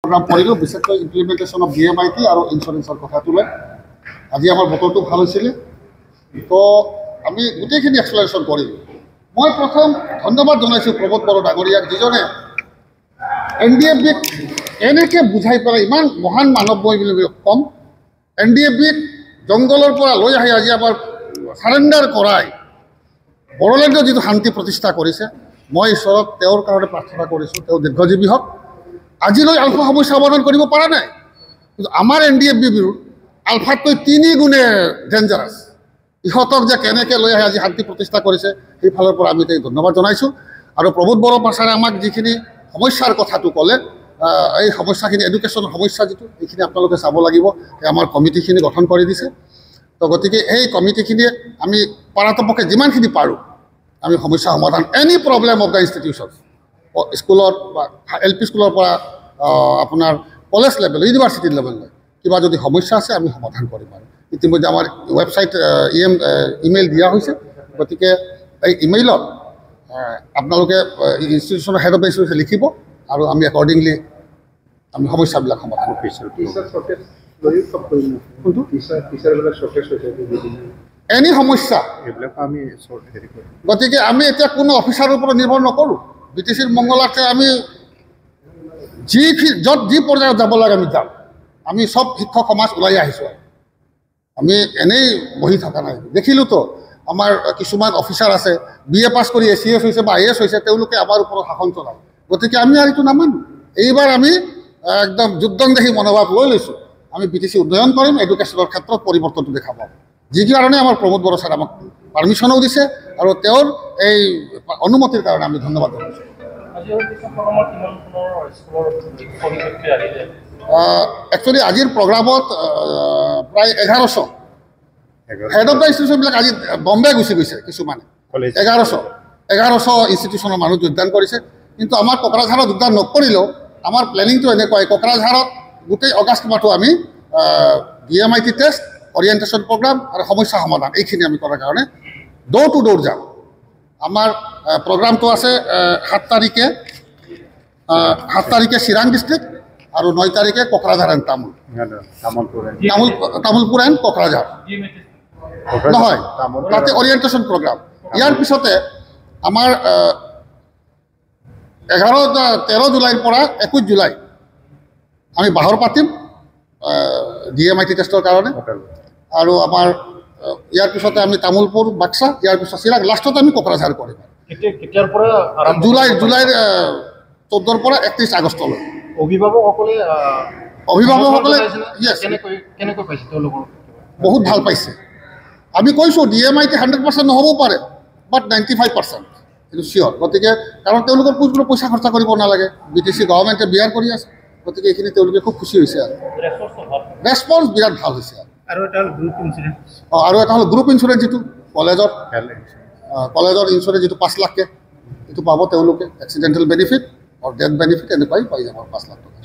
program পড়িলো বিশেষকৈ implementation of DMIT আৰু ইন্স্যুৰেন্সৰ কথাটো লৈ আজি আমাৰ বতৰটো ভাল হৈছিল তো আমি গোটেইখিনি এক্সপ্লেনেশ্যন কৰিলো। মই প্ৰথম ধন্যবাদ জনাইছোঁ প্ৰবোধ বড়ো ডাঙৰীয়াক যিজনে এনডিএফবিক এনেকৈ বুঝাই পেলাই ইমান মহান মানৱময় বুলি কম এনডিএফবিক জংগলৰ পৰা লৈ আহি আজি আমাৰ সাৰেণ্ডাৰ কৰাই বড়োলেণ্ডৰ যিটো শান্তি প্ৰতিষ্ঠা কৰিছে মই ঈশ্বৰক তেওঁৰ কাৰণে প্ৰাৰ্থনা কৰিছোঁ তেওঁ দীৰ্ঘজীৱী হওক। আজিলৈ আলফা সমস্যা সমাধান কৰিব পৰা নাই কিন্তু আমাৰ এনডিএফবি বিৰুদ্ধ আলফাতকৈ 3 গুণে ডেঞ্জাৰাছ ইহঁতক যে কেনেকৈ লৈ আহি আজি শান্তি প্ৰতিষ্ঠা কৰিছে সেইফালৰ পৰা আমি তেওঁক ধন্যবাদ জনাইছোঁ। আৰু প্ৰবোধ বড়ো পাছাৰে আমাক যিখিনি সমস্যাৰ কথাটো ক'লে এই সমস্যাখিনি এডুকেশ্যনৰ সমস্যা যিটো এইখিনি আপোনালোকে চাব লাগিব আমাৰ কমিটিখিনি গঠন কৰি দিছে। তো গতিকে এই কমিটিখিনিয়ে আমি পৰাপক্ষে যিমানখিনি পাৰোঁ আমি সমস্যা সমাধান any problem of the institution স্কুলত বা এল পি স্কুলৰ পৰা আপোনাৰ কলেজ লেভেল ইউনিভাৰ্চিটি লেভেললৈ কিবা যদি সমস্যা আছে আমি সমাধান কৰিম। আৰু ইতিমধ্যে আমাৰ ৱেবছাইট ইমেইল দিয়া হৈছে গতিকে এই ইমেইলত আপোনালোকে ইনষ্টিটিউশ্যনৰ হেড অফ ইনষ্টিটিউশ্যন লিখিব আৰু আমি একৰ্ডিংলি আমি সমস্যাবিলাক সমাধান কৰিছোঁ। এনি সমস্যা গতিকে আমি এতিয়া কোনো অফিচাৰৰ ওপৰত নিৰ্ভৰ নকৰোঁ। বিটিচিৰ মংগলাতে আমি য'ত যি পৰ্যায়ত যাব লাগে আমি যাম। আমি চব শিক্ষক সমাজ ওলাই আহিছোঁ। আমি এনেই বহি থকা নাই। দেখিলোঁতো আমাৰ কিছুমান অফিচাৰ আছে BA পাছ কৰি ACS হৈছে বা IAS হৈছে তেওঁলোকে আমাৰ ওপৰত শাসন চলায়। গতিকে আমি আৰু এইটো নামানো। এইবাৰ আমি একদম যুদ্ধংদেহী মনোভাৱ লৈ লৈছোঁ। আমি BTC উন্নয়ন কৰিম এডুকেশ্যনৰ ক্ষেত্ৰত পৰিৱৰ্তনটো দেখা পাম যি কাৰণে আমাৰ প্ৰমোদ বড়ো ছাৰ আমাক পাৰ্মিশ্যনো দিছে আৰু তেওঁৰ এই অনুমতিৰ কাৰণে আমি ধন্যবাদ জনাইছোঁ। একচুৱেলি আজিৰ প্ৰগ্ৰামত প্ৰায় 1100 হেড অফ দ্য ইনষ্টিটিউশ্যনবিলাক আজি বম্বে গুচি গৈছে। কিছুমানে 1100 ইনষ্টিটিউশ্যনৰ মানুহ যোগদান কৰিছে কিন্তু আমাৰ কোকৰাঝাৰত যোগদান নকৰিলেও আমাৰ প্লেনিংটো এনেকুৱাই কোকৰাঝাৰত গোটেই আগষ্ট মাহটো আমি DMIT টেষ্ট অৰিয়েণ্টেশ্যন প্ৰগ্ৰাম আৰু সমস্যা সমাধান এইখিনি আমি কৰাৰ কাৰণে ড'ৰ টু ড'ৰ যাম। আমাৰ প্ৰগ্ৰামটো আছে 7 তাৰিখে চিৰাং ডিষ্ট্ৰিক্ট আৰু 9 তাৰিখে কোকৰাঝাৰ এণ্ড তামুলপুৰ এণ্ড কোকৰাঝাৰ নহয় তাতে অৰিয়েণ্টেশ্যন প্ৰগ্ৰাম। ইয়াৰ পিছতে আমাৰ 13 জুলাইৰ পৰা 21 জুলাই আমি বাহৰ পাতিম DMIT টেষ্টৰ কাৰণে আৰু আমাৰ ইয়াৰ পিছতে আমি তামুলপুৰ বাক্সা ইয়াৰ পিছত চিৰাং লাষ্টত আমি কোকৰাঝাৰ কৰিম। জুলাইৰ 14 পৰা 31 আগষ্টলৈ অভিভাৱকসকলে বহুত ভাল পাইছে। আমি কৈছোঁ DMIT 100% নহ'বও পাৰে বাট 95% এইটো চিয়'ৰ। গতিকে কাৰণ তেওঁলোকৰ কোনো পইচা খৰচা কৰিব নালাগে। BTC গভৰ্ণমেণ্টে বিয়াৰ কৰি আছে গতিকে এইখিনি তেওঁলোকে খুব খুচি হৈছে আৰু ৰেছপন্স বিৰাট ভাল হৈছে। আৰু এটা হ'ল গ্ৰুপ ইঞ্চুৰেঞ্চ যিটো কলেজৰ ইঞ্চুৰেঞ্চ যিটো 5 লাখকৈ এইটো পাব তেওঁলোকে এক্সিডেণ্টেল বেনিফিট আৰু ডেথ বেনিফিট এনেকুৱাই পাই যাব 5 লাখ টকা।